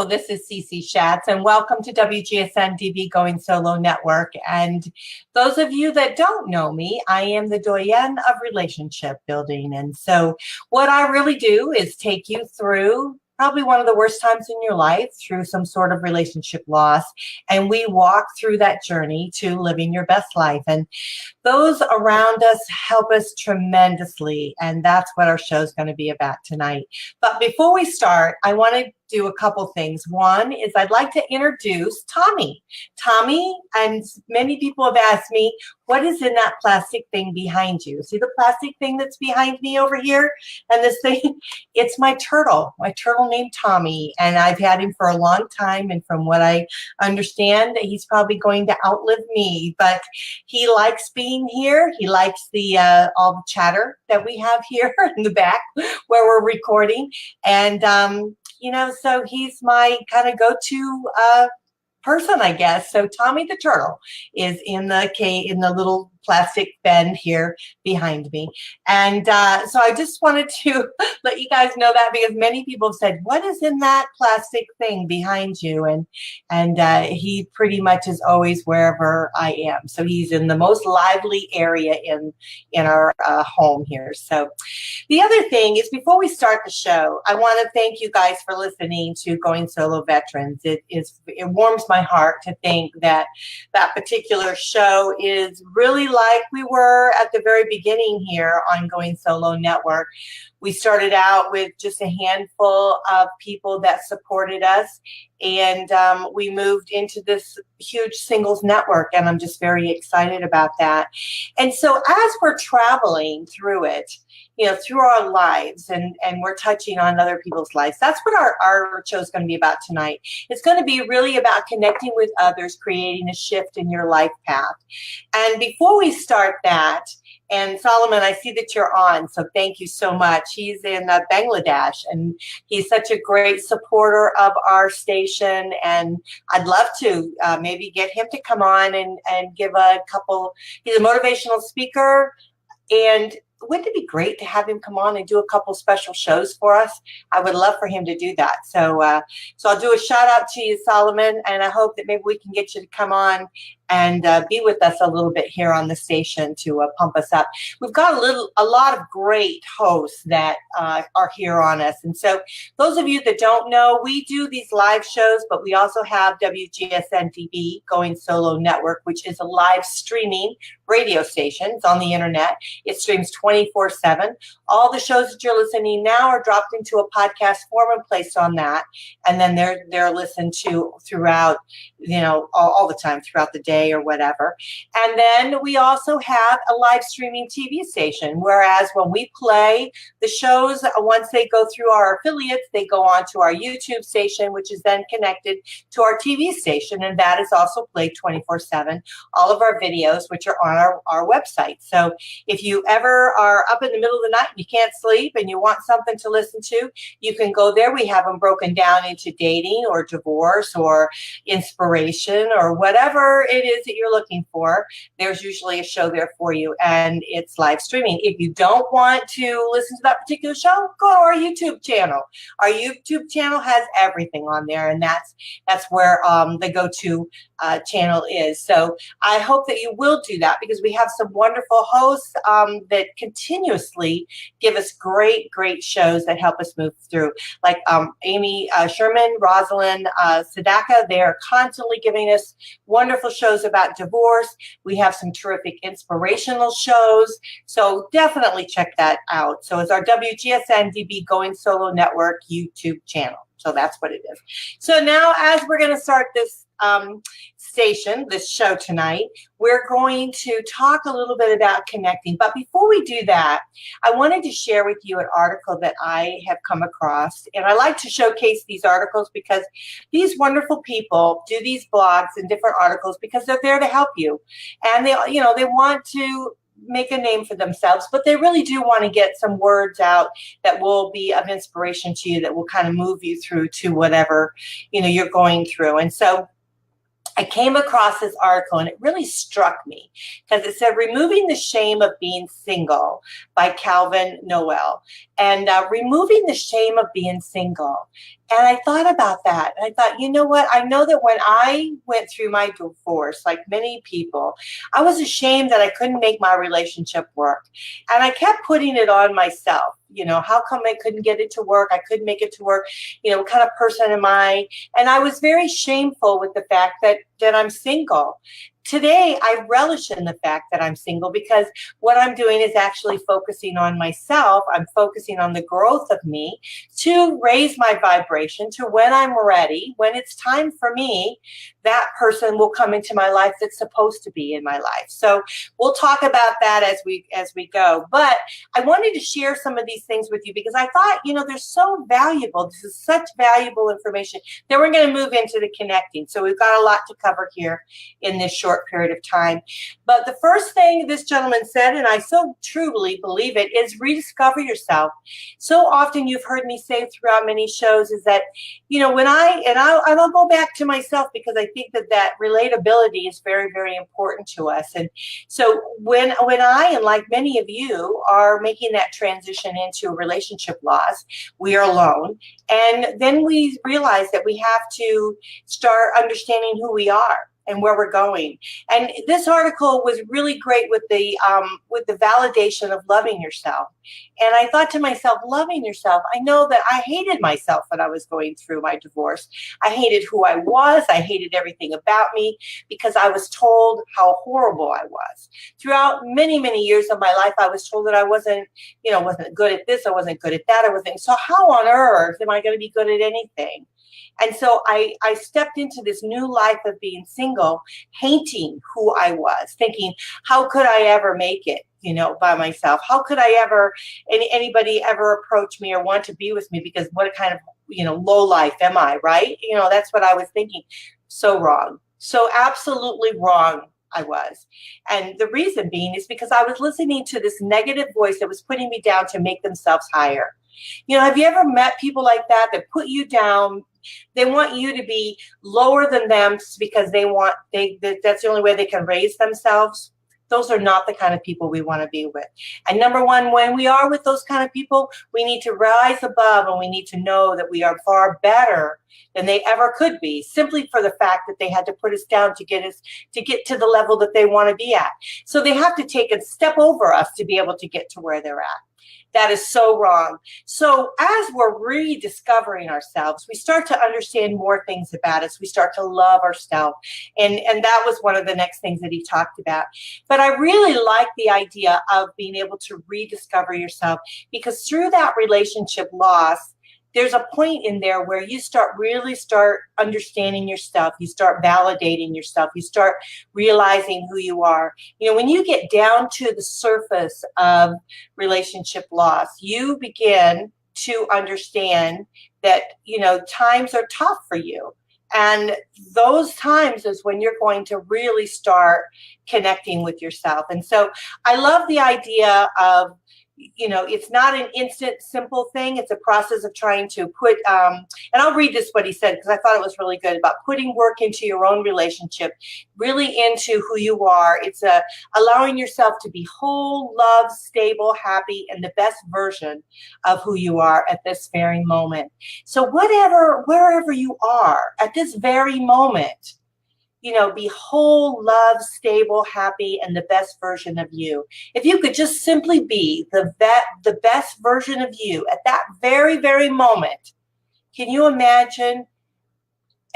Hello, this is Cece Shatz, and welcome to WGSN-DB Going Solo Network. And those of you that don't know me, I am the Doyenne of Relationship Building. And so what I really do is take you through probably one of the worst times in your life, through some sort of relationship loss, and we walk through that journey to living your best life. And those around us help us tremendously, and that's what our show is going to be about tonight. But before we start, I want to do a couple things. One is I'd like to introduce Tommy. Tommy, and many people have asked me, what is in that plastic thing behind you? See the plastic thing that's behind me over here? And this thing, it's my turtle named Tommy, and I've had him for a long time, and from what I understand, he's probably going to outlive me, but he likes being here. He likes the all the chatter that we have here in the back where we're recording, and so he's my kind of go-to person, I guess. So Tommy the turtle is in the little plastic bend here behind me. And so I just wanted to let you guys know that, because many people have said, what is in that plastic thing behind you? And he pretty much is always wherever I am. So he's in the most lively area in our home here. So the other thing is, before we start the show, I want to thank you guys for listening to Going Solo Veterans. It warms my heart to think that that particular show is really like we were at the very beginning here on Going Solo Network. We started out with just a handful of people that supported us, and we moved into this huge singles network, and I'm just very excited about that. And so as we're traveling through it, through our lives, and we're touching on other people's lives, that's what our show is going to be about tonight. It's going to be really about connecting with others, creating a shift in your life path. And before we start that, and Solomon, I see that you're on, so thank you so much. He's in Bangladesh, and he's such a great supporter of our station, and I'd love to maybe get him to come on and give a couple. He's a motivational speaker, and wouldn't it be great to have him come on and do a couple special shows for us? I would love for him to do that. So I'll do a shout out to you, Solomon, and I hope that maybe we can get you to come on and be with us a little bit here on the station to pump us up. We've got a lot of great hosts that are here on us. And so those of you that don't know, we do these live shows, but we also have WGSN-DB, Going Solo Network, which is a live streaming radio station. It's on the internet. It streams 24/7. All the shows that you're listening now are dropped into a podcast form and placed on that. And then they're listened to throughout, all the time throughout the day or whatever. And then we also have a live streaming TV station, whereas when we play the shows, once they go through our affiliates, they go on to our YouTube station, which is then connected to our TV station, and that is also played 24/7. All of our videos, which are on our website. So if you ever are up in the middle of the night and you can't sleep and you want something to listen to, you can go there. We have them broken down into dating or divorce or inspiration or whatever it is that you're looking for. There's usually a show there for you, and it's live streaming. If you don't want to listen to that particular show, go to our YouTube channel. Our YouTube channel has everything on there, and that's where the go-to channel is. So I hope that you will do that, because we have some wonderful hosts that continuously give us great shows that help us move through, like Amy Sherman, Rosalind Sadaka. They are constantly giving us wonderful shows about divorce. We have some terrific inspirational shows, so definitely check that out. So it's our WGSN-DB Going Solo Network YouTube channel. So that's what it is. So now, as we're going to start this this show tonight, we're going to talk a little bit about connecting. But before we do that, I wanted to share with you an article that I have come across. And I like to showcase these articles because these wonderful people do these blogs and different articles because they're there to help you. And they want to make a name for themselves, but they really do want to get some words out that will be of inspiration to you, that will kind of move you through to whatever you're going through. And so I came across this article, and it really struck me because it said "Removing the Shame of Being Single" by Calvin Noel. And removing the shame of being single And I thought about that. And I thought, you know what? I know that when I went through my divorce, like many people, I was ashamed that I couldn't make my relationship work. And I kept putting it on myself. You know, how come I couldn't get it to work? I couldn't make it to work. You know, what kind of person am I? And I was very shameful with the fact that I'm single. Today, I relish in the fact that I'm single because what I'm doing is actually focusing on myself. I'm focusing on the growth of me to raise my vibration to when I'm ready, when it's time for me, that person will come into my life that's supposed to be in my life. So we'll talk about that as we go. But I wanted to share some of these things with you because I thought, you know, they're so valuable. This is such valuable information. Then we're going to move into the connecting. So we've got a lot to cover here in this short period of time. But the first thing this gentleman said, and I so truly believe it, is rediscover yourself. So often you've heard me say throughout many shows is that, you know, when I'll go back to myself because I think that relatability is very, very important to us. And so when I, and like many of you, are making that transition into relationship loss, we are alone. And then we realize that we have to start understanding who we are and where we're going. And this article was really great with the validation of loving yourself. And I thought to myself, loving yourself, I know that I hated myself when I was going through my divorce. I hated who I was. I hated everything about me because I was told how horrible I was. Throughout many, many years of my life, I was told that I wasn't good at this. I wasn't good at that. I wasn't. So how on earth am I going to be good at anything? And so I stepped into this new life of being single, hating who I was, thinking, how could I ever make it, you know, by myself? How could I ever, anybody ever approach me or want to be with me? Because what kind of, you know, low life am I, right? You know, that's what I was thinking. So wrong. So absolutely wrong I was. And the reason being is because I was listening to this negative voice that was putting me down to make themselves higher. You know, have you ever met people like that put you down? They want you to be lower than them because that's the only way they can raise themselves. Those are not the kind of people we want to be with. And number one, when we are with those kind of people, we need to rise above and we need to know that we are far better than they ever could be, simply for the fact that they had to put us down to get to the level that they want to be at. So they have to take a step over us to be able to get to where they're at. That is so wrong. So as we're rediscovering ourselves, we start to understand more things about us. We start to love ourselves. And that was one of the next things that he talked about. But I really like the idea of being able to rediscover yourself, because through that relationship loss, there's a point in there where you really start understanding yourself. You start validating yourself. You start realizing who you are. You know, when you get down to the surface of relationship loss, you begin to understand that, you know, times are tough for you. And those times is when you're going to really start connecting with yourself. And so I love the idea of, you know, it's not an instant, simple thing. It's a process of trying to put, and I'll read this, what he said, because I thought it was really good, about putting work into your own relationship, really into who you are. It's allowing yourself to be whole, loved, stable, happy, and the best version of who you are at this very moment. So wherever you are at this very moment, you know, be whole, loved, stable, happy, and the best version of you. If you could just simply be the best version of you at that very, very moment, can you imagine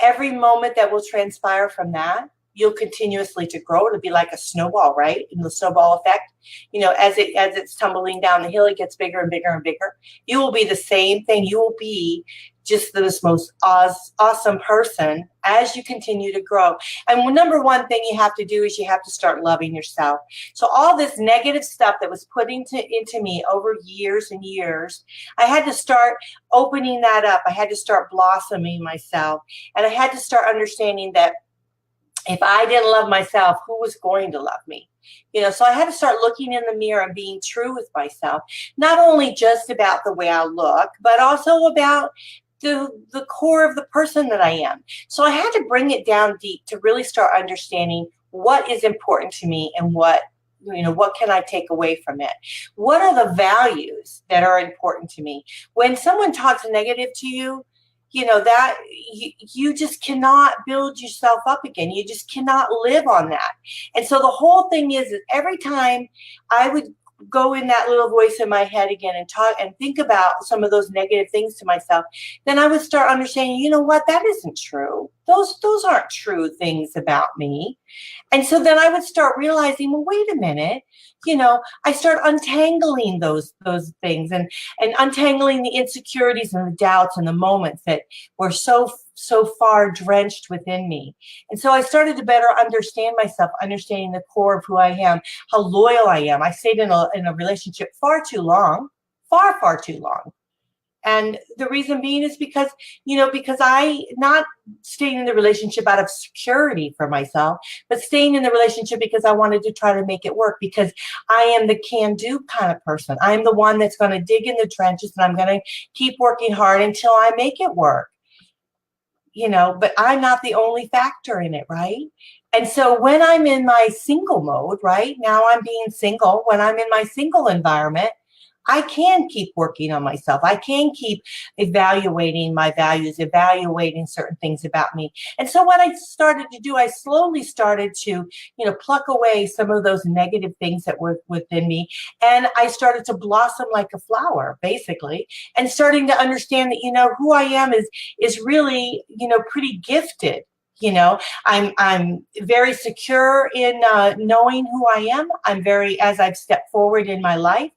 every moment that will transpire from that? You'll continuously to grow. It'll be like a snowball, right? In the snowball effect, you know, as it's tumbling down the hill, it gets bigger and bigger and bigger. You will be the same thing. You will be just this most awesome person as you continue to grow. And number one thing you have to do is you have to start loving yourself. So all this negative stuff that was put into me over years and years, I had to start opening that up. I had to start blossoming myself. And I had to start understanding that if I didn't love myself, who was going to love me? You know, so I had to start looking in the mirror and being true with myself, not only just about the way I look, but also about the core of the person that I am. So I had to bring it down deep to really start understanding what is important to me and what can I take away from it? What are the values that are important to me? When someone talks negative to you, that you just cannot build yourself up again. You just cannot live on that. And so the whole thing is that every time I would go in that little voice in my head again and talk and think about some of those negative things to myself, then I would start understanding, you know what, that isn't true. Those aren't true things about me. And so then I would start realizing, well, wait a minute, I start untangling those things and untangling the insecurities and the doubts and the moments that were so far drenched within me. And so I started to better understand myself, understanding the core of who I am, how loyal I am. I stayed in a relationship far too long, far too long. And the reason being is because I not staying in the relationship out of security for myself, but staying in the relationship because I wanted to try to make it work, because I am the can-do kind of person. I'm the one that's going to dig in the trenches, and I'm going to keep working hard until I make it work. But I'm not the only factor in it, right? And so when I'm in my single mode, right now I'm being single, when I'm in my single environment, I can keep working on myself. I can keep evaluating my values, evaluating certain things about me. And so what I started to do, I slowly started to, pluck away some of those negative things that were within me. And I started to blossom like a flower, basically, and starting to understand that, who I am is really, pretty gifted. I'm very secure in knowing who I am. As I've stepped forward in my life.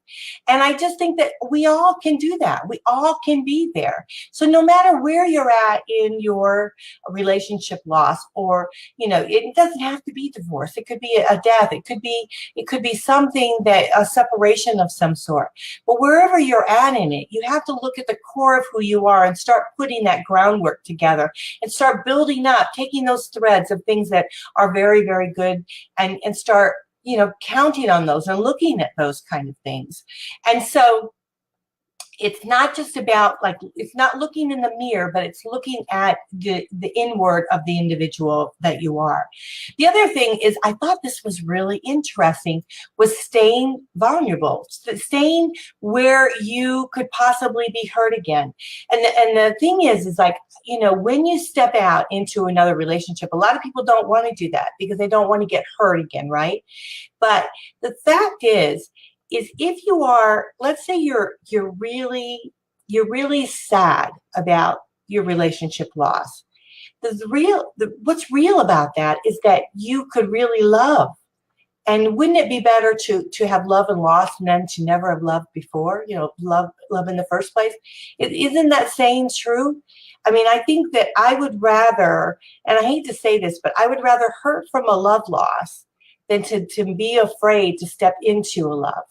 And I just think that we all can do that. We all can be there. So no matter where you're at in your relationship loss, or, it doesn't have to be divorce. It could be a death. It could be something a separation of some sort. But wherever you're at in it, you have to look at the core of who you are and start putting that groundwork together and start building up, taking those threads of things that are very, very good and start, counting on those and looking at those kind of things. And so it's not just about it's not looking in the mirror, but it's looking at the inward of the individual that you are. The other thing is, I thought this was really interesting, was staying vulnerable, staying where you could possibly be hurt again. And the thing is when you step out into another relationship, a lot of people don't want to do that because they don't want to get hurt again, right? But the fact is if you are, let's say you're really sad about your relationship loss, what's real about that is that you could really love. And wouldn't it be better to have love and loss than to never have loved before, love in the first place? Isn't that saying true? I mean, I think that I would rather, and I hate to say this, but I would rather hurt from a love loss than to be afraid to step into a love.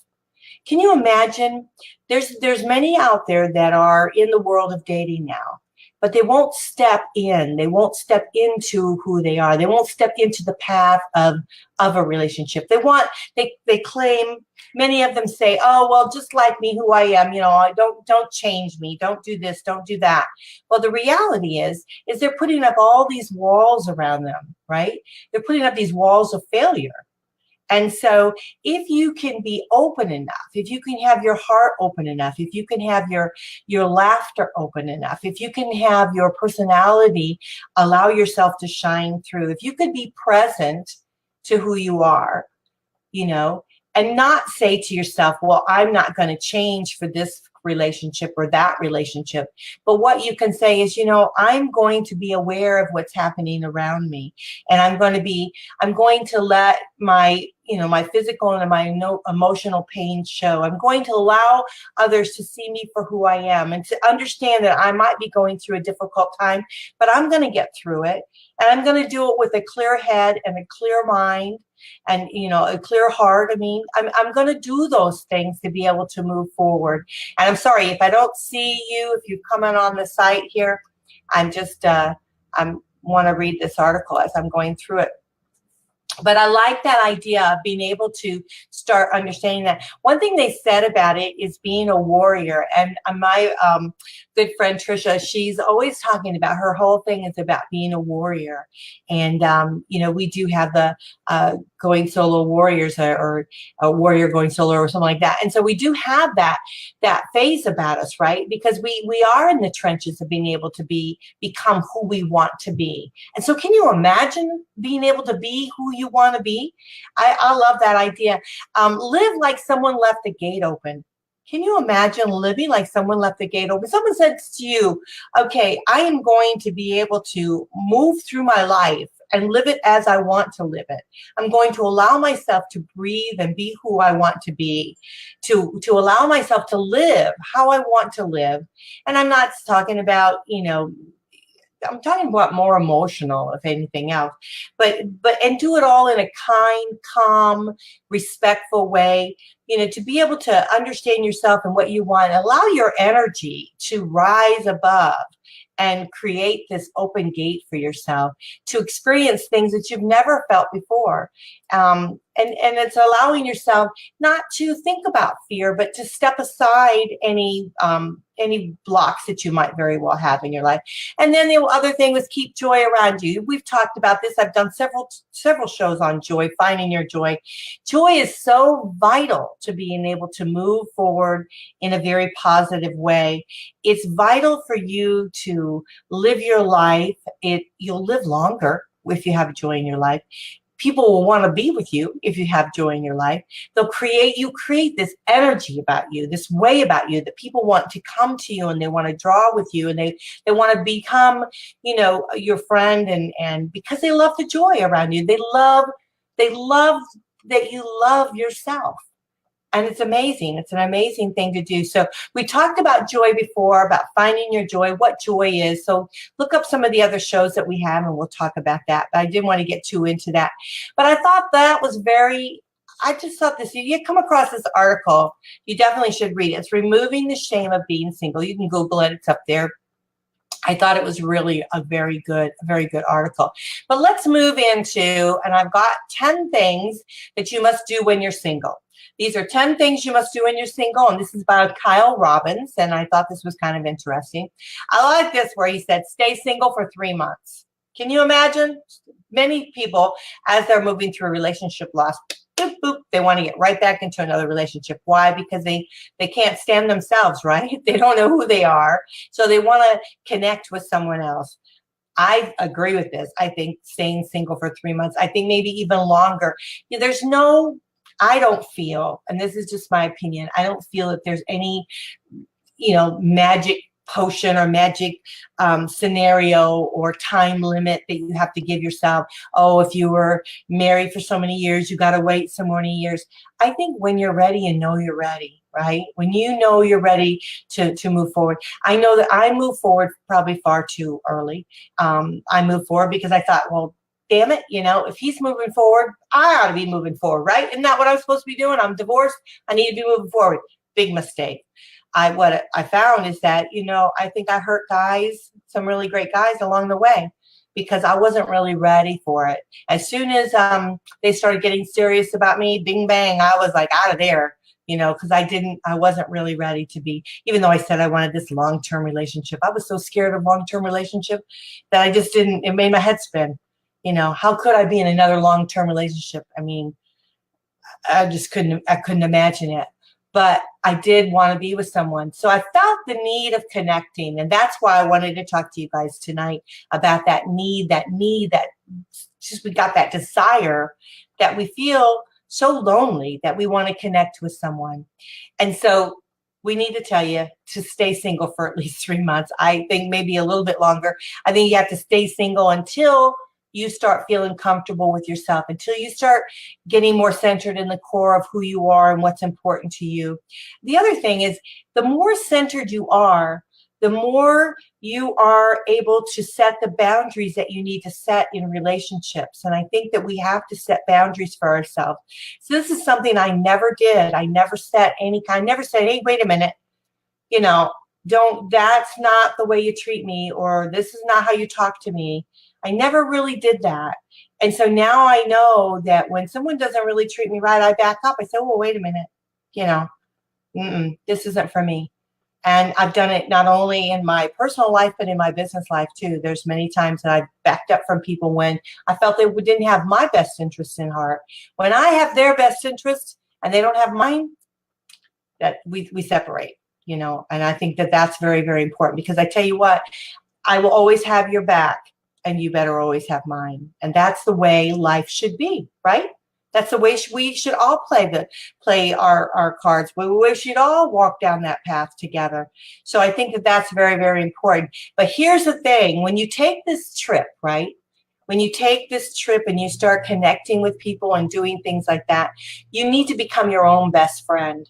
Can you imagine? There's many out there that are in the world of dating now, but they won't step in. They won't step into who they are. They won't step into the path of a relationship. They claim, many of them say, oh, well, just like me, who I am, don't change me. Don't do this. Don't do that. Well, the reality is they're putting up all these walls around them, right? They're putting up these walls of failure. And so if you can be open enough, if you can have your heart open enough, if you can have your laughter open enough, if you can have your personality allow yourself to shine through, if you could be present to who you are, and not say to yourself, well, I'm not going to change for this relationship or that relationship. But what you can say is, I'm going to be aware of what's happening around me. And I'm going to let my physical and my emotional pain show. I'm going to allow others to see me for who I am and to understand that I might be going through a difficult time, but I'm going to get through it. And I'm going to do it with a clear head and a clear mind and, a clear heart. I mean, I'm going to do those things to be able to move forward. And I'm sorry if I don't see you, if you come in on the site here, I'm just, want to read this article as I'm going through it. But I like that idea of being able to start understanding that. One thing they said about it is being a warrior. And my good friend Trisha, she's always talking about, her whole thing is about being a warrior. And, we do have the Going Solo Warriors, or a warrior going solo, or something like that. And so we do have that phase about us, right? Because we are in the trenches of being able to become who we want to be. And so can you imagine being able to be who you want to be? I love that idea. Live like someone left the gate open. Can you imagine living like someone left the gate open? Someone says to you, okay, I am going to be able to move through my life and live it as I want to live it. I'm going to allow myself to breathe and be who I want to be, to allow myself to live how I want to live. And I'm not talking about, I'm talking about more emotional, if anything else, and do it all in a kind, calm, respectful way, to be able to understand yourself and what you want, allow your energy to rise above and create this open gate for yourself to experience things that you've never felt before. And it's allowing yourself not to think about fear, but to step aside any blocks that you might very well have in your life. And then the other thing was keep joy around you. We've talked about this. I've done several shows on joy, finding your joy. Joy is so vital to being able to move forward in a very positive way. It's vital for you to live your life. You'll live longer if you have joy in your life. People will want to be with you if you have joy in your life. You create this energy about you, this way about you that people want to come to you, and they want to draw with you, and they want to become, your friend, and because they love the joy around you. They love that you love yourself. And it's amazing. It's an amazing thing to do. So we talked about joy before, about finding your joy, what joy is. So look up some of the other shows that we have, and we'll talk about that. But I didn't want to get too into that. But I thought that was I just thought this, you come across this article, you definitely should read it. It's Removing the Shame of Being Single. You can Google it. It's up there. I thought it was really a very good article. But let's move into, and I've got 10 things that you must do when you're single. These are 10 things you must do when you're single, and this is by Kyle Robbins, and I thought this was kind of interesting. I like this, where he said, stay single for 3 months. Can you imagine? Many people, as they're moving through a relationship loss, boop, boop, they want to get right back into another relationship. Why? Because they can't stand themselves, right? They don't know who they are, so they want to connect with someone else. I agree with this. I think staying single for 3 months, I think maybe even longer. I don't feel, and this is just my opinion, I don't feel that there's any, magic potion or magic scenario or time limit that you have to give yourself. Oh, if you were married for so many years, you got to wait so many years. I think when you're ready and know you're ready, right? When you know you're ready to move forward. I know that I moved forward probably far too early. I moved forward because I thought, well, damn it, if he's moving forward, I ought to be moving forward, right? Isn't that what I'm supposed to be doing? I'm divorced. I need to be moving forward. Big mistake. What I found is that, I think I hurt guys, some really great guys along the way, because I wasn't really ready for it. As soon as they started getting serious about me, bing, bang, I was like out of there, because I wasn't really ready to be, even though I said I wanted this long-term relationship. I was so scared of long-term relationship that I just didn't, it made my head spin. How could I be in another long-term relationship? I mean, I couldn't imagine it. But I did want to be with someone. So I felt the need of connecting. And that's why I wanted to talk to you guys tonight about that need, that just we got that desire that we feel so lonely that we want to connect with someone. And so we need to tell you to stay single for at least 3 months. I think maybe a little bit longer. I think you have to stay single until you start feeling comfortable with yourself, until you start getting more centered in the core of who you are and what's important to you. The other thing is, the more centered you are, the more you are able to set the boundaries that you need to set in relationships. And I think that we have to set boundaries for ourselves. So this is something I never did. I never said, hey, wait a minute, that's not the way you treat me, or this is not how you talk to me. I never really did that. And so now I know that when someone doesn't really treat me right, I back up. I say, well, wait a minute, you know, this isn't for me. And I've done it not only in my personal life, but in my business life too. There's many times that I've backed up from people when I felt they didn't have my best interests in heart. When I have their best interests and they don't have mine, that we separate, you know. And I think that that's very, very important, because I tell you what, I will always have your back and you better always have mine. And that's the way life should be, right? That's the way we should all play our cards. We should all walk down that path together. So I think that that's very, very important. But here's the thing. When you take this trip, right? When you take this trip and you start connecting with people and doing things like that, you need to become your own best friend.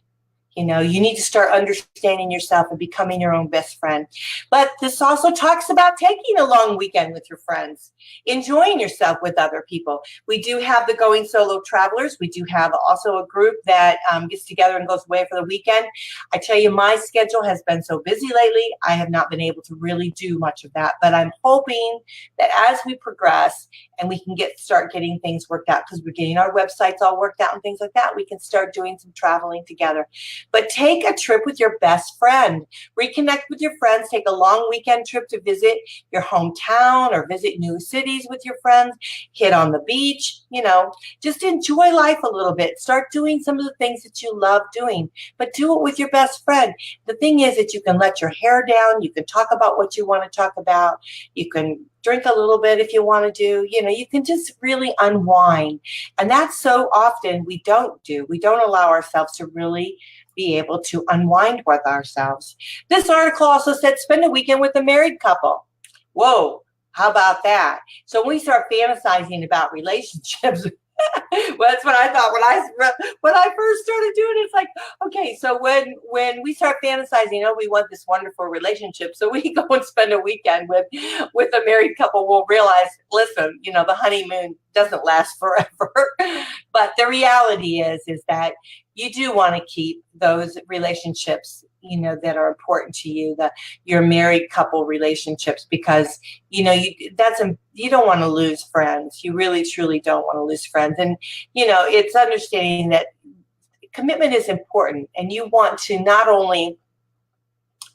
You know, you need to start understanding yourself and becoming your own best friend. But this also talks about taking a long weekend with your friends, enjoying yourself with other people. We do have the Going Solo Travelers. We do have also a group that gets together and goes away for the weekend. I tell you, my schedule has been so busy lately, I have not been able to really do much of that. But I'm hoping that as we progress and we can start getting things worked out, because we're getting our websites all worked out and things like that, we can start doing some traveling together. But take a trip with your best friend. Reconnect with your friends. Take a long weekend trip to visit your hometown or visit new cities with your friends. Hit on the beach, you know, just enjoy life a little bit. Start doing some of the things that you love doing, but do it with your best friend. The thing is that you can let your hair down. You can talk about what you want to talk about. You can drink a little bit if you want to do, you know, you can just really unwind. And that's so often we don't do. We don't allow ourselves to really be able to unwind with ourselves. This article also said spend a weekend with a married couple. Whoa, how about that? So when we start fantasizing about relationships, well, that's what I thought when I first started doing it. It's like, okay, so when we start fantasizing, oh, we want this wonderful relationship, so we go and spend a weekend with a married couple, we'll realize, listen, you know, the honeymoon doesn't last forever. But the reality is that you do want to keep those relationships, you know, that are important to you, your married couple relationships, because, you know, you don't want to lose friends. You really, truly don't want to lose friends. And, you know, it's understanding that commitment is important, and you want to not only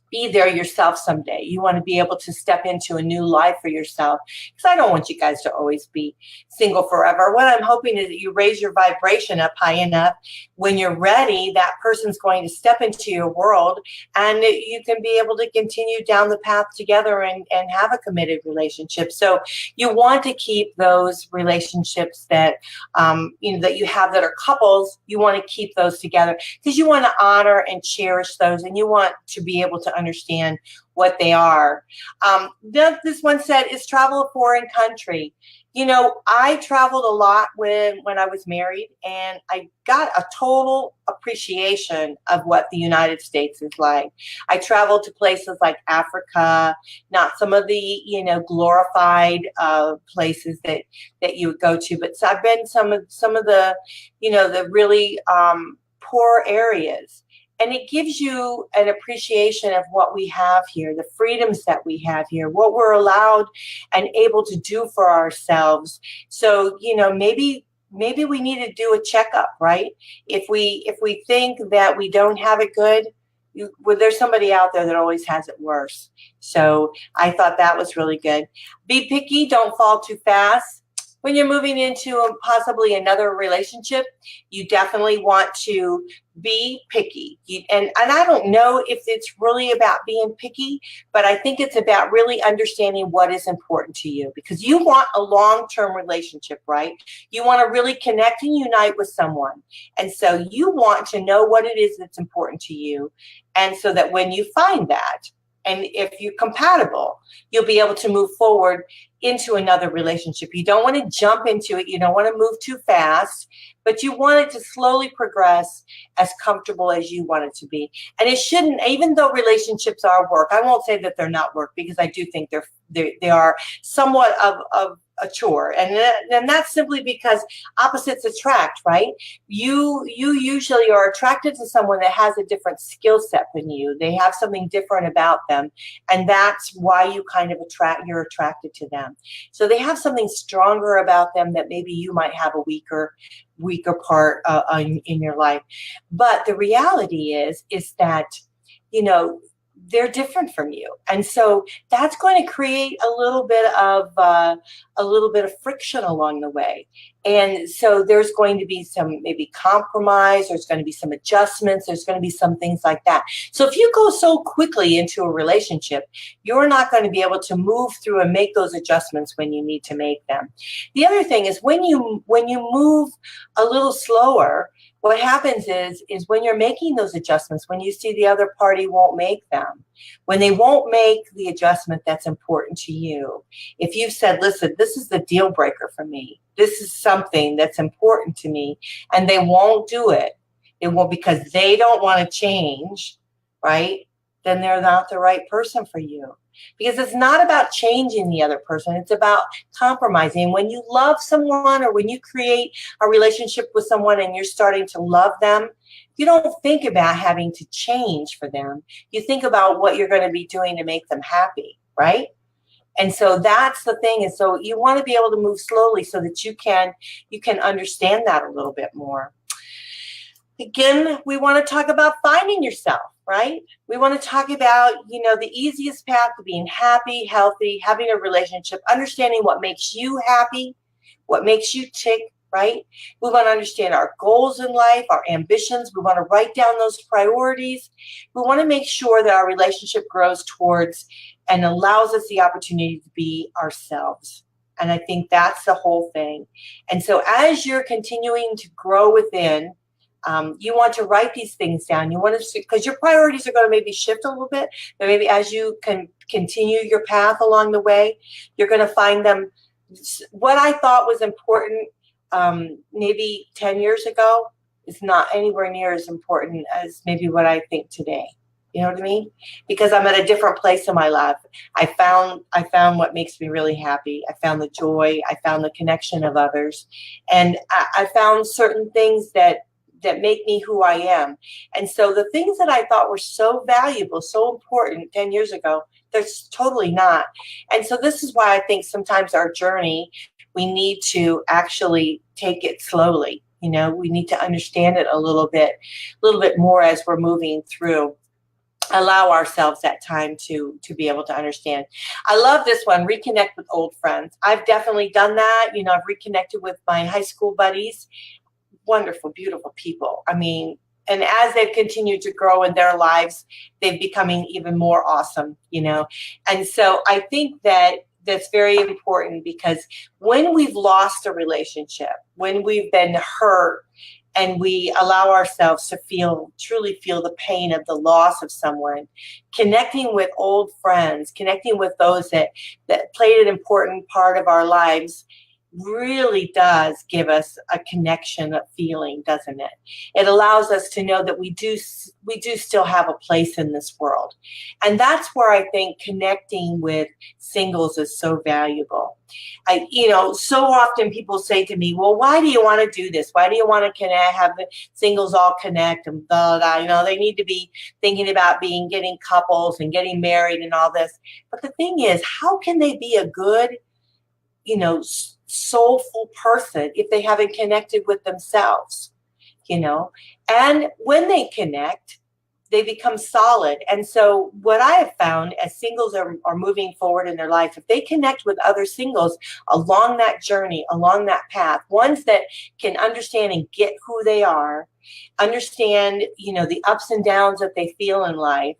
be there yourself someday. You want to be able to step into a new life for yourself, because I don't want you guys to always be single forever. What I'm hoping is that you raise your vibration up high enough. When you're ready, that person's going to step into your world, and you can be able to continue down the path together and have a committed relationship. So you want to keep those relationships that you know, that you have that are couples. You want to keep those together because you want to honor and cherish those, and you want to be able to understand what they are. This one said, is travel a foreign country? You know, I traveled a lot when I was married, and I got a total appreciation of what the United States is like. I traveled to places like Africa, not some of the, you know, glorified places that you would go to, but I've been some of the, you know, the really poor areas. And it gives you an appreciation of what we have here, the freedoms that we have here, what we're allowed and able to do for ourselves. So, you know, maybe we need to do a checkup, right? If we think that we don't have it good, well, there's somebody out there that always has it worse. So I thought that was really good. Be picky, don't fall too fast. When you're moving into possibly another relationship, you definitely want to be picky. And I don't know if it's really about being picky, but I think it's about really understanding what is important to you, because you want a long-term relationship, right? You want to really connect and unite with someone. And so you want to know what it is that's important to you. And so that when you find that, and if you're compatible, you'll be able to move forward into another relationship. You don't want to jump into it. You don't want to move too fast, but you want it to slowly progress as comfortable as you want it to be. And it shouldn't, even though relationships are work, I won't say that they're not work, because I do think they are somewhat of a chore, and that's simply because opposites attract, right? You usually are attracted to someone that has a different skill set than you. They have something different about them, and that's why you're attracted to them. So they have something stronger about them that maybe you might have a weaker part in your life. But the reality is that, they're different from you, and so that's going to create a little bit of friction along the way. And so there's going to be some maybe compromise, there's going to be some adjustments, there's going to be some things like that. So if you go so quickly into a relationship, you're not going to be able to move through and make those adjustments when you need to make them. The other thing is when you move a little slower, what happens is when you're making those adjustments, when you see the other party won't make them, when they won't make the adjustment that's important to you, if you've said, listen, this is the deal breaker for me, this is something that's important to me, and they won't do it, because they don't want to change, right? Then they're not the right person for you. Because it's not about changing the other person. It's about compromising. When you love someone, or when you create a relationship with someone and you're starting to love them, you don't think about having to change for them. You think about what you're going to be doing to make them happy, right? And so that's the thing. And so you want to be able to move slowly so that you can understand that a little bit more. Again, we want to talk about finding yourself, right? We want to talk about, the easiest path to being happy, healthy, having a relationship, understanding what makes you happy, what makes you tick, right? We want to understand our goals in life, our ambitions. We want to write down those priorities. We want to make sure that our relationship grows towards and allows us the opportunity to be ourselves. And I think that's the whole thing. And so as you're continuing to grow within, you want to write these things down. You want to, because your priorities are going to maybe shift a little bit, but maybe as you can continue your path along the way, you're going to find them. What I thought was important maybe 10 years ago is not anywhere near as important as maybe what I think today. You know what I mean? Because I'm at a different place in my life. I found what makes me really happy. I found the joy. I found the connection of others, and I found certain things that make me who I am. And so the things that I thought were so valuable, so important 10 years ago, they're totally not. And so this is why I think sometimes our journey, we need to actually take it slowly. We need to understand it a little bit more as we're moving through. Allow ourselves that time to be able to understand. I love this one, reconnect with old friends. I've definitely done that. I've reconnected with my high school buddies. Wonderful, beautiful people. I mean, and as they've continued to grow in their lives, they're becoming even more awesome, And so I think that's very important, because when we've lost a relationship, when we've been hurt, and we allow ourselves to truly feel the pain of the loss of someone, connecting with old friends, connecting with those that played an important part of our lives, really does give us a connection, a feeling, doesn't it? It allows us to know that we do still have a place in this world. And that's where I think connecting with singles is so valuable. So often people say to me, well, why do you want to do this? Why do you want to have the singles all connect and blah, blah, blah? They need to be thinking about getting couples and getting married and all this. But the thing is, how can they be a good, soulful person if they haven't connected with themselves, and when they connect, they become solid. And so what I have found as singles are moving forward in their life, if they connect with other singles along that journey, along that path, ones that can understand and get who they are, understand, the ups and downs that they feel in life,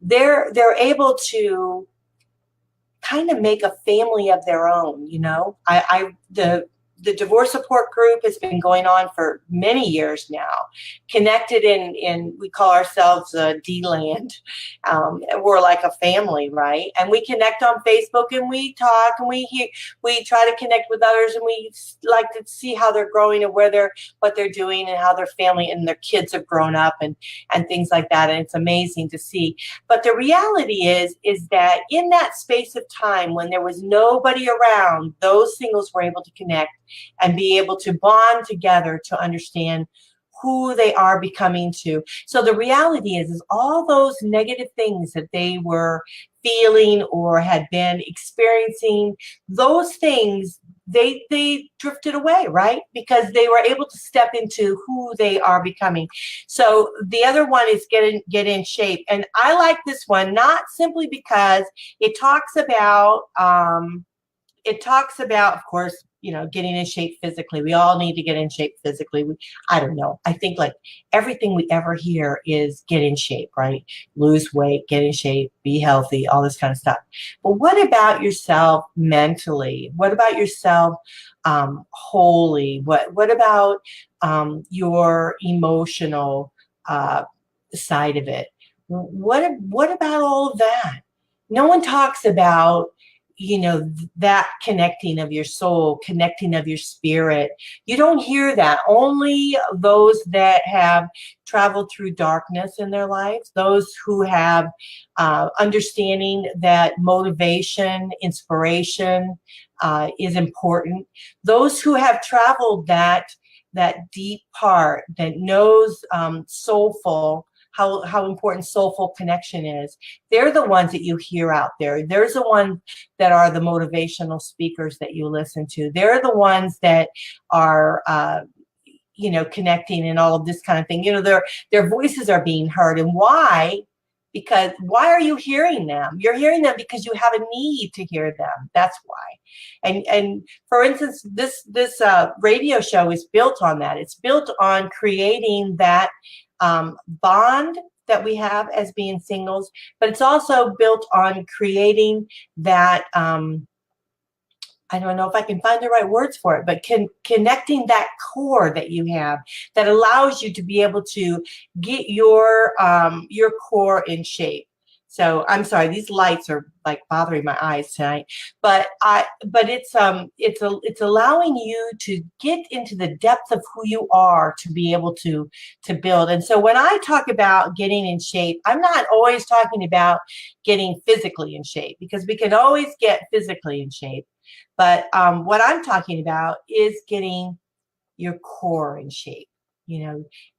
they're able to kind of make a family of their own. The the divorce support group has been going on for many years now, connected in we call ourselves D-Land. We're like a family, right? And we connect on Facebook, and we talk, and we try to connect with others, and we like to see how they're growing and what they're doing and how their family and their kids have grown up and things like that. And it's amazing to see. But the reality is that in that space of time when there was nobody around, those singles were able to connect and be able to bond together to understand who they are becoming to. So the reality is all those negative things that they were feeling or had been experiencing, those things, they drifted away, right? Because they were able to step into who they are becoming. So the other one is get in shape. And I like this one, not simply because it talks about, of course, getting in shape physically. We all need to get in shape physically. I don't know. I think like everything we ever hear is get in shape, right? Lose weight, get in shape, be healthy, all this kind of stuff. But what about yourself mentally? What about yourself wholly? What about your emotional side of it? What about all of that? No one talks about that connecting of your soul, connecting of your spirit. You don't hear that. Only those that have traveled through darkness in their lives, those who have understanding that motivation, inspiration is important. Those who have traveled that deep part that knows soulful, how important soulful connection is. They're the ones that you hear out there. There's the ones that are the motivational speakers that you listen to. They're the ones that are, connecting and all of this kind of thing. Their voices are being heard. And why? Because why are you hearing them? You're hearing them because you have a need to hear them. That's why. And for instance, this radio show is built on that. It's built on creating that bond that we have as being singles, but it's also built on creating that, I don't know if I can find the right words for it, but connecting that core that you have that allows you to be able to get your core in shape. So I'm sorry, these lights are like bothering my eyes tonight, but it's allowing you to get into the depth of who you are to be able to build. And so when I talk about getting in shape, I'm not always talking about getting physically in shape, because we can always get physically in shape. But what I'm talking about is getting your core in shape.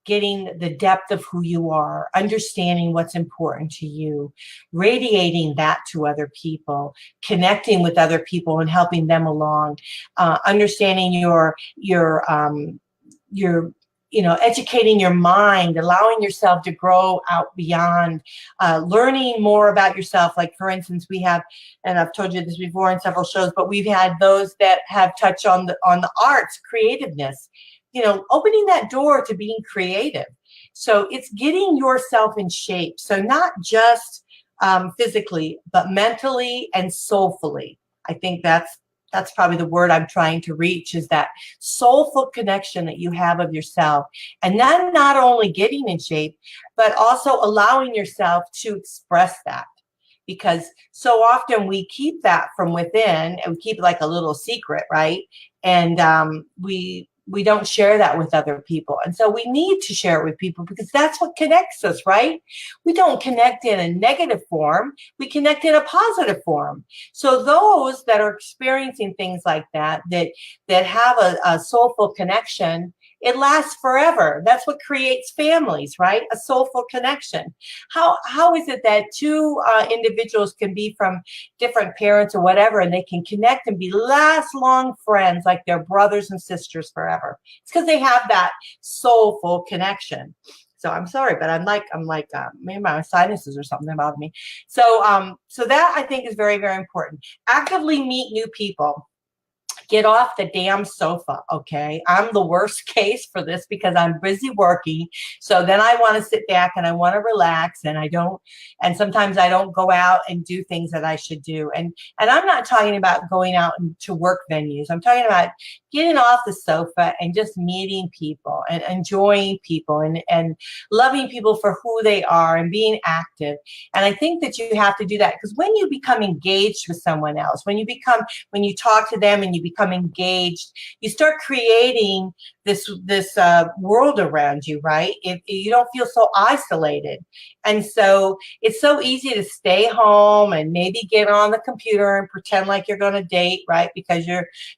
Getting the depth of who you are, understanding what's important to you, radiating that to other people, connecting with other people and helping them along, understanding your educating your mind, allowing yourself to grow out beyond, learning more about yourself. Like, for instance, we have, and I've told you this before in several shows, but we've had those that have touched on the arts, creativeness, opening that door to being creative. So it's getting yourself in shape. So not just physically, but mentally and soulfully. I think that's probably the word I'm trying to reach, is that soulful connection that you have of yourself. And then not only getting in shape, but also allowing yourself to express that. Because so often we keep that from within, and we keep it like a little secret, right? And we don't share that with other people. And so we need to share it with people, because that's what connects us, right? We don't connect in a negative form. We connect in a positive form. So those that are experiencing things like that have a soulful connection, it lasts forever. That's what creates families, right? A soulful connection. How is it that two individuals can be from different parents or whatever, and they can connect and be long friends, like they're brothers and sisters forever? It's because they have that soulful connection. So I'm sorry, but I'm like maybe my sinuses or something bother me. So that I think is very, very important. Actively meet new people. get off the damn sofa, okay? I'm the worst case for this because I'm busy working. So then I want to sit back and I want to relax, and and sometimes I don't go out and do things that I should do. And I'm not talking about going out to work venues. I'm talking about getting off the sofa and just meeting people and enjoying people and loving people for who they are and being active. And I think that you have to do that because when you become engaged with someone else, when you talk to them and you become engaged, you start creating this world around you, right? You don't feel so isolated. And so it's so easy to stay home and maybe get on the computer and pretend like you're going to date, right? Because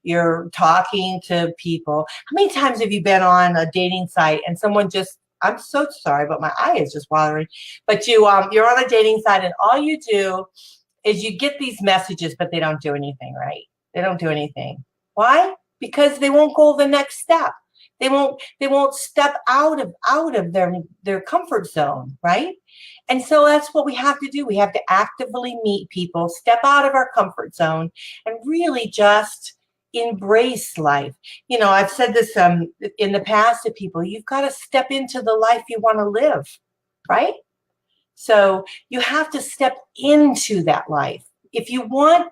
you're talking to people. How many times have you been on a dating site and someone just, I'm so sorry, but my eye is just watering. But you're on a dating site and all you do is you get these messages, but they don't do anything, right? They don't do anything. Why? Because they won't go the next step. They won't step out of their comfort zone, right? And so that's what we have to do. We have to actively meet people, step out of our comfort zone, and really just embrace life. You know, I've said this in the past to people, you've got to step into the life you want to live, right? So you have to step into that life. If you want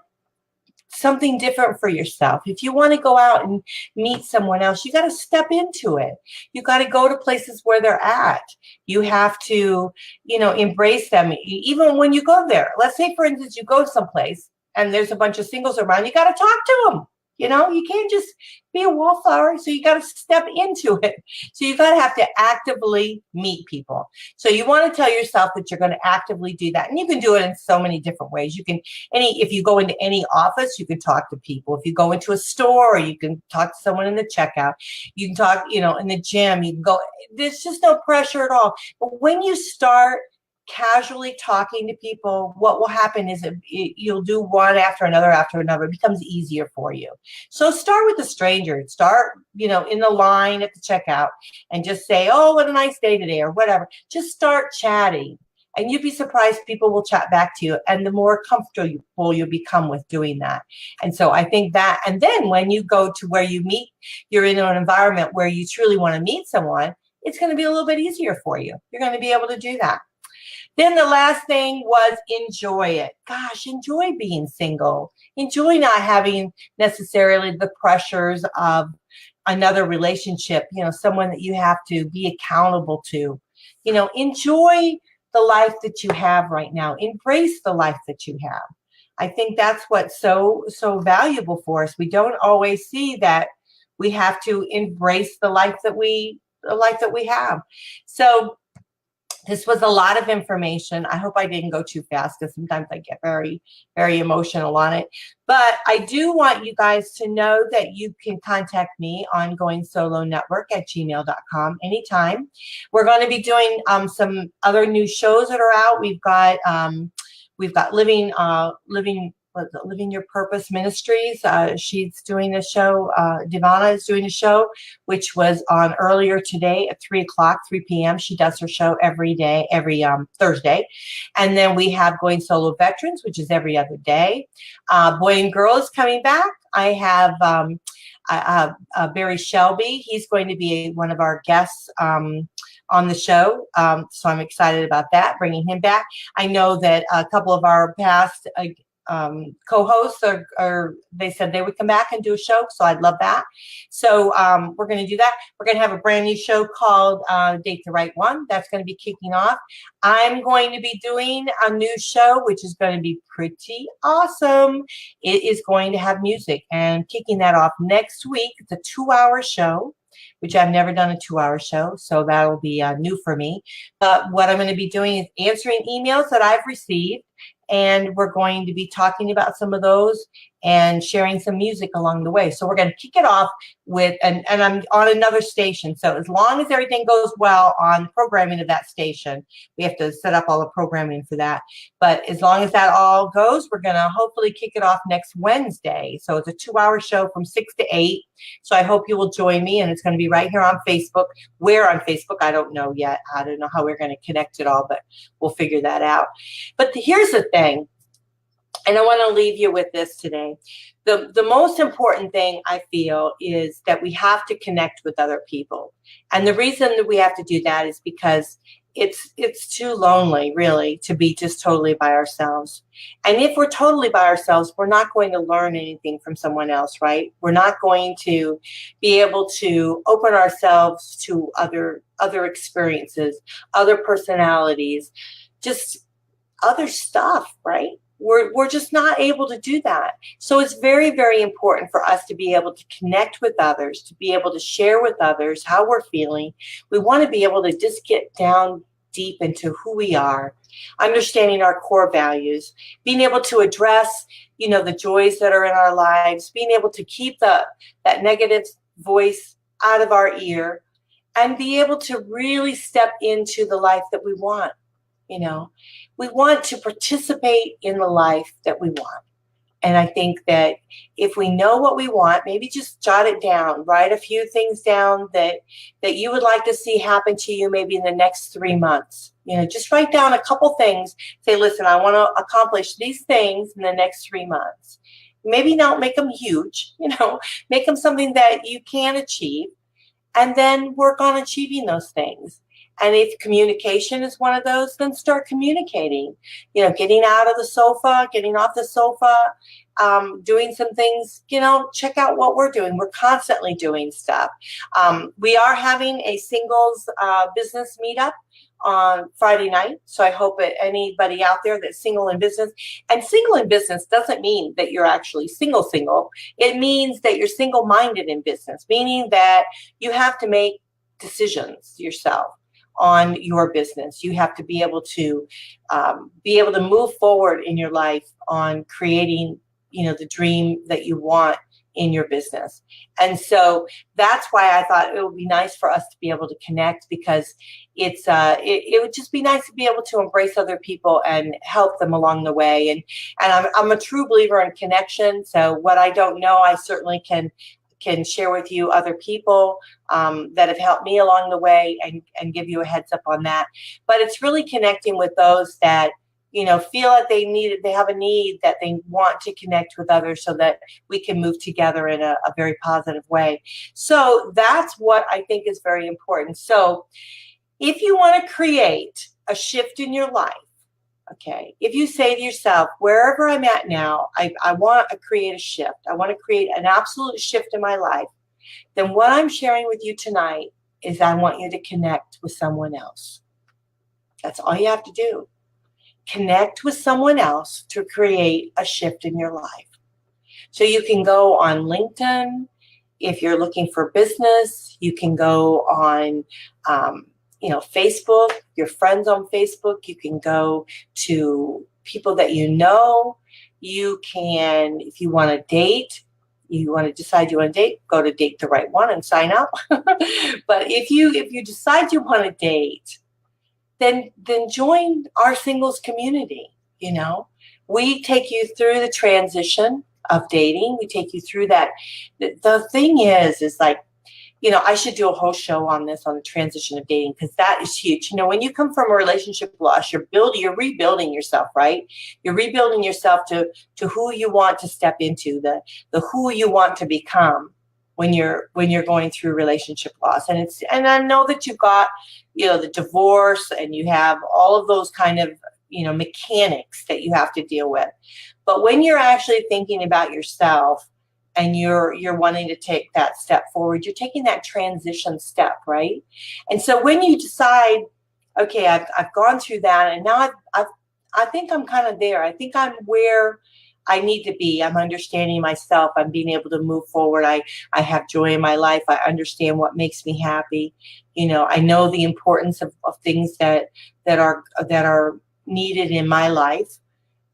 something different for yourself, if you want to go out and meet someone else, you got to step into it. You got to go to places where they're at. You have to, embrace them. Even when you go there, let's say, for instance, you go someplace and there's a bunch of singles around, you got to talk to them. You can't just be a wallflower. So you got to step into it. So you got to have to actively meet people. So you want to tell yourself that you're going to actively do that. And you can do it in so many different ways. If you go into any office, you can talk to people. If you go into a store, you can talk to someone in the checkout. You can talk, in the gym, you can go, there's just no pressure at all. But when you start casually talking to people, what will happen is you'll do one after another. It becomes easier for you. So start with a stranger. Start, in the line at the checkout and just say, oh, what a nice day today or whatever. Just start chatting and you'd be surprised people will chat back to you, and the more comfortable you become with doing that. And so I think that, and then when you go to where you meet, you're in an environment where you truly want to meet someone, it's going to be a little bit easier for you. You're going to be able to do that. Then the last thing was enjoy it. Gosh, enjoy being single. Enjoy not having necessarily the pressures of another relationship, someone that you have to be accountable to. Enjoy the life that you have right now. Embrace the life that you have. I think that's what's so valuable for us. We don't always see that we have to embrace the life that we have. So this was a lot of information. I hope I didn't go too fast because sometimes I get very, very emotional on it. But I do want you guys to know that you can contact me on goingsolonetwork@gmail.com anytime. We're going to be doing some other new shows that are out. We've got Living Your Purpose Ministries. She's doing a show. Divana is doing a show, which was on earlier today at 3 p.m. She does her show every day, every Thursday. And then we have Going Solo Veterans, which is every other day. Boy and Girl is coming back. I have Barry Shelby. He's going to be one of our guests on the show. So I'm excited about that, bringing him back. I know that a couple of our past co-hosts they said they would come back and do a show, so I'd love that. So we're going to do that. We're going to have a brand new show called Date the Right One. That's going to be kicking off. I'm going to be doing a new show, which is going to be pretty awesome. It is going to have music, and kicking that off next week. It's a 2-hour show, which I've never done a 2-hour show, so that'll be new for me. But what I'm going to be doing is answering emails that I've received, and we're going to be talking about some of those and sharing some music along the way. So we're going to kick it off with, and I'm on another station. So as long as everything goes well on the programming of that station, we have to set up all the programming for that. But as long as that all goes, we're going to hopefully kick it off next Wednesday. So it's a 2-hour show from 6 to 8. So I hope you will join me, and it's going to be right here on Facebook. Where on Facebook, I don't know yet. I don't know how we're going to connect it all, but we'll figure that out. But here's the thing. And I want to leave you with this today. The most important thing I feel is that we have to connect with other people. And the reason that we have to do that is because it's too lonely, really, to be just totally by ourselves. And if we're totally by ourselves, we're not going to learn anything from someone else, right? We're not going to be able to open ourselves to other experiences, other personalities, just other stuff, right? We're just not able to do that. So it's very, very important for us to be able to connect with others, to be able to share with others how we're feeling. We want to be able to just get down deep into who we are, understanding our core values, being able to address, the joys that are in our lives, being able to keep that negative voice out of our ear, and be able to really step into the life that we want. We want to participate in the life that we want. And I think that if we know what we want, maybe just jot it down, write a few things down that you would like to see happen to you maybe in the next 3 months. Just write down a couple things. Say, listen, I want to accomplish these things in the next 3 months. Maybe not make them huge, make them something that you can achieve, and then work on achieving those things. And if communication is one of those, then start communicating, getting out of the sofa, getting off the sofa, doing some things, check out what we're doing. We're constantly doing stuff. We are having a singles business meetup on Friday night. So I hope that anybody out there that's single in business, and single in business doesn't mean that you're actually single. It means that you're single-minded in business, meaning that you have to make decisions yourself on your business. You have to be able to move forward in your life on creating, the dream that you want in your business. And so that's why I thought it would be nice for us to be able to connect, because it would just be nice to be able to embrace other people and help them along the way. And I'm a true believer in connection. So what I don't know, I certainly can share with you other people that have helped me along the way, and give you a heads up on that. But it's really connecting with those that, feel that they have a need, that they want to connect with others so that we can move together in a very positive way. So that's what I think is very important. So if you want to create a shift in your life, okay, if you say to yourself, wherever I'm at now, I want to create a shift. I want to create an absolute shift in my life. Then what I'm sharing with you tonight is I want you to connect with someone else. That's all you have to do. Connect with someone else to create a shift in your life. So you can go on LinkedIn. If you're looking for business, you can go on Facebook, your friends on Facebook. You can go to people that you know. You can, if you want to date, you want to decide you want to date, go to Date the Right One and sign up. But if you decide you want to date, then join our singles community. We take you through the transition of dating. We take you through that. The thing is like, I should do a whole show on this, on the transition of dating, because that is huge. When you come from a relationship loss, you're rebuilding yourself, right? You're rebuilding yourself to who you want to step into, the who you want to become when you're going through relationship loss. And I know that you've got, the divorce, and you have all of those kind of, mechanics that you have to deal with. But when you're actually thinking about yourself, and you're wanting to take that step forward, you're taking that transition step, right? And so when you decide, okay, I've gone through that, and now I think I'm kind of there. I think I'm where I need to be. I'm understanding myself. I'm being able to move forward. I have joy in my life. I understand what makes me happy. I know the importance of things that are needed in my life,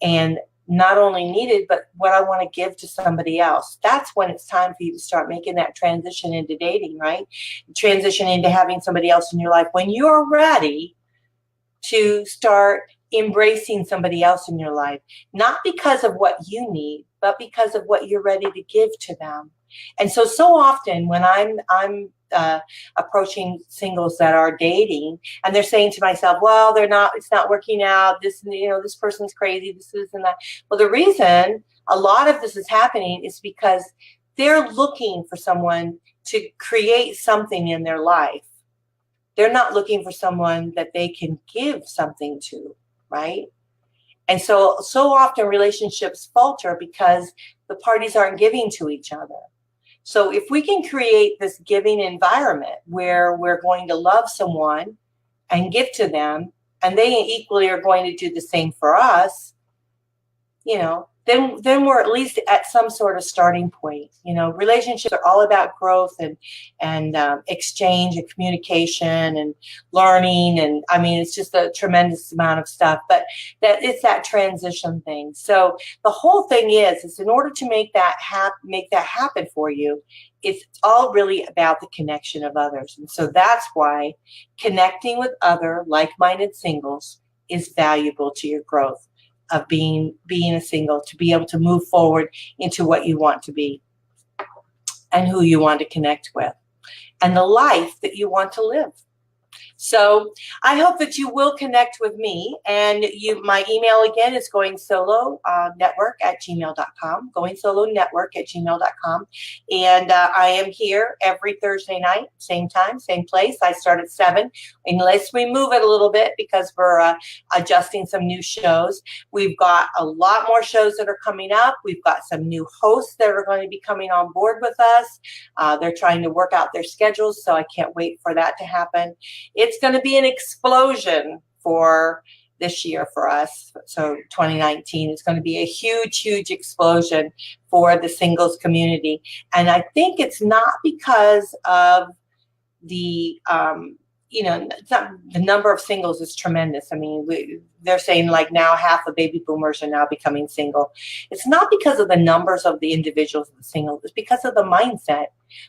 and not only needed, but what I want to give to somebody else. That's when it's time for you to start making that transition into dating, right? Transition into having somebody else in your life when you're ready to start embracing somebody else in your life, not because of what you need, but because of what you're ready to give to them. And so often when I'm approaching singles that are dating, and they're saying to myself, well, it's not working out. This person's crazy. This and that. Well, the reason a lot of this is happening is because they're looking for someone to create something in their life. They're not looking for someone that they can give something to, right? And so often relationships falter because the parties aren't giving to each other. So if we can create this giving environment where we're going to love someone and give to them, and they equally are going to do the same for us, then we're at least at some sort of starting point. Relationships are all about growth and exchange and communication and learning, and I mean, it's just a tremendous amount of stuff. But it's that transition thing. So the whole thing is in order to make that happen for you, it's all really about the connection of others, and so that's why connecting with other like-minded singles is valuable to your growth of being a single, to be able to move forward into what you want to be and who you want to connect with and the life that you want to live. So I hope that you will connect with me, and my email again is goingsolonetwork@gmail.com, goingsolonetwork@gmail.com. And I am here every Thursday night, same time, same place. I start at 7, unless we move it a little bit because we're adjusting some new shows. We've got a lot more shows that are coming up. We've got some new hosts that are going to be coming on board with us. They're trying to work out their schedules, so I can't wait for that to happen. It's going to be an explosion for this year for us. So 2019 is going to be a huge, huge explosion for the singles community. And I think it's not because of the, it's not, the number of singles is tremendous. I mean, they're saying like now half the baby boomers are now becoming single. It's not because of the numbers of the individuals of the singles. It's because of the mindset.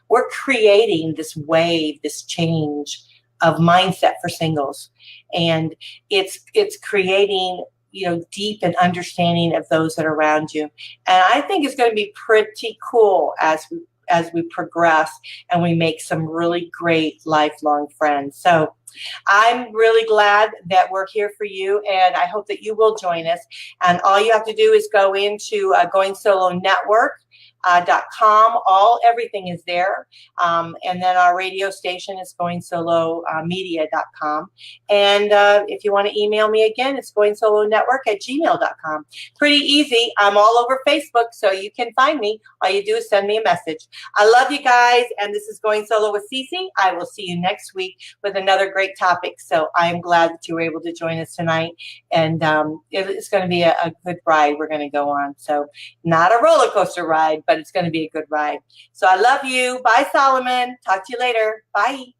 We're creating this wave, this change of mindset for singles, and it's creating deep and understanding of those that are around you. And I think it's going to be pretty cool as we progress and we make some really great lifelong friends. So I'm really glad that we're here for you, and I hope that you will join us. And all you have to do is go into goingsolonetwork.com. Everything is there. And then our radio station is goingsolonetwork.com. And if you want to email me again, it's goingsolonetwork@gmail.com. Pretty easy. I'm all over Facebook, so you can find me. All you do is send me a message. I love you guys, and this is Going Solo with Cece. I will see you next week with another great topic. So I am glad that you were able to join us tonight. And it's going to be a good ride we're going to go on. So not a roller coaster ride, but it's going to be a good ride. So I love you. Bye, Solomon. Talk to you later. Bye.